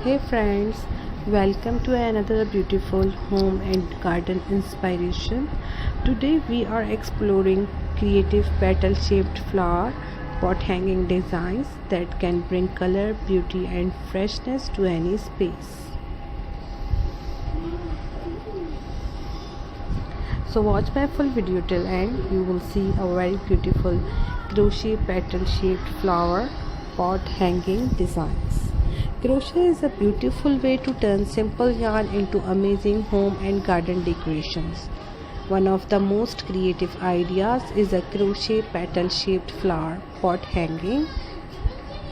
Hey friends, welcome to another beautiful home and garden inspiration. Today we are exploring creative petal shaped flower pot hanging designs that can bring color, beauty and freshness to any space. So watch my full video till end. You will see a very beautiful crochet petal shaped flower pot hanging designs. Crochet is a beautiful way to turn simple yarn into amazing home and garden decorations. One of the most creative ideas is a crochet petal shaped flower pot hanging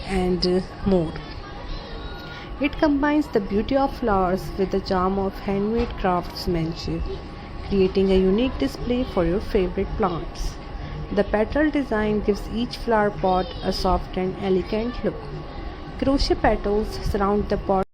and more. It combines the beauty of flowers with the charm of handmade craftsmanship, creating a unique display for your favorite plants. The petal design gives each flower pot a soft and elegant look. Crochet petals surround the pot.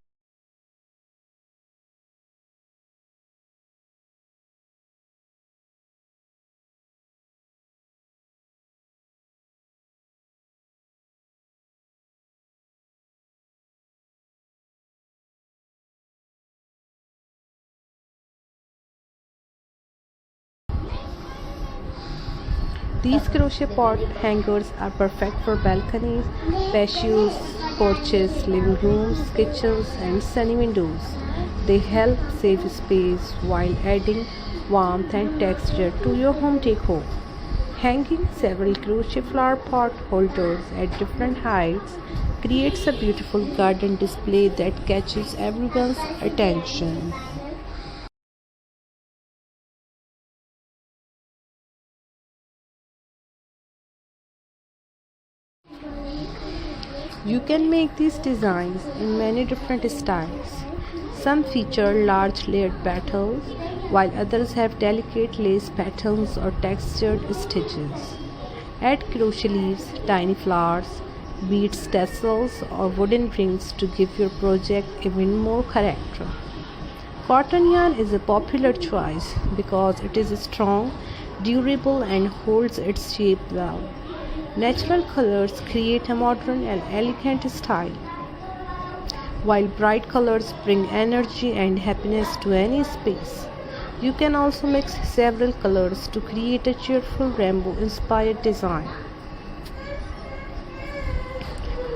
These crochet pot hangers are perfect for balconies, patios, porches, living rooms, kitchens, and sunny windows. They help save space while adding warmth and texture to your home decor. Hanging several crochet flower pot holders at different heights creates a beautiful garden display that catches everyone's attention. You can make these designs in many different styles. Some feature large layered petals, while others have delicate lace patterns or textured stitches. Add crochet leaves, tiny flowers, beads, tassels, or wooden rings to give your project even more character. Cotton yarn is a popular choice because it is strong, durable, and holds its shape well. Natural colors create a modern and elegant style, while bright colors bring energy and happiness to any space. You can also mix several colors to create a cheerful rainbow-inspired design.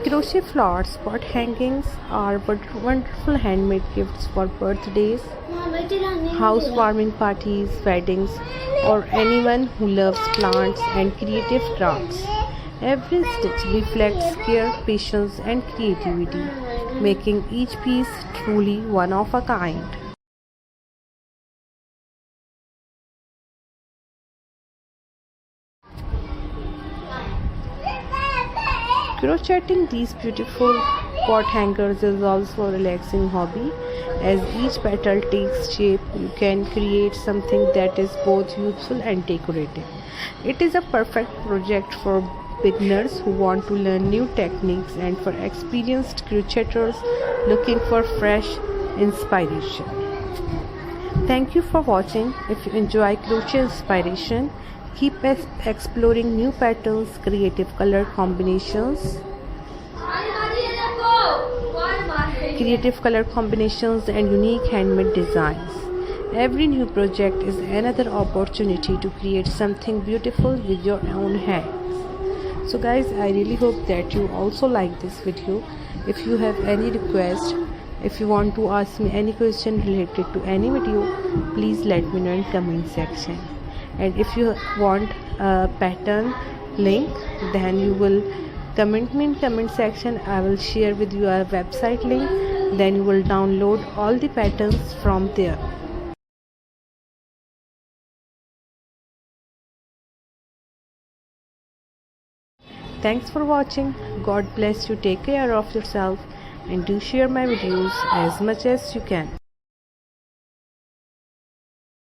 Crochet flower pot hangings are wonderful handmade gifts for birthdays, housewarming parties, weddings, or anyone who loves plants and creative crafts. Every stitch reflects care, patience, and creativity, making each piece truly one of a kind. Crocheting these beautiful pot hangers is also a relaxing hobby. As each petal takes shape, you can create something that is both useful and decorative. It is a perfect project for beginners who want to learn new techniques and for experienced crocheters looking for fresh inspiration. Thank you for watching. If you enjoy crochet inspiration, keep exploring new patterns, creative color combinations, and unique handmade designs. Every new project is another opportunity to create something beautiful with your own hands. So guys, I really hope that you also like this video. If you have any request, if you want to ask me any question related to any video, please let me know in comment section. And if you want a pattern link, then you will comment me in comment section. I will share with you a website link, then you will download all the patterns from there. Thanks for watching. God bless you. Take care of yourself and do share my videos as much as you can.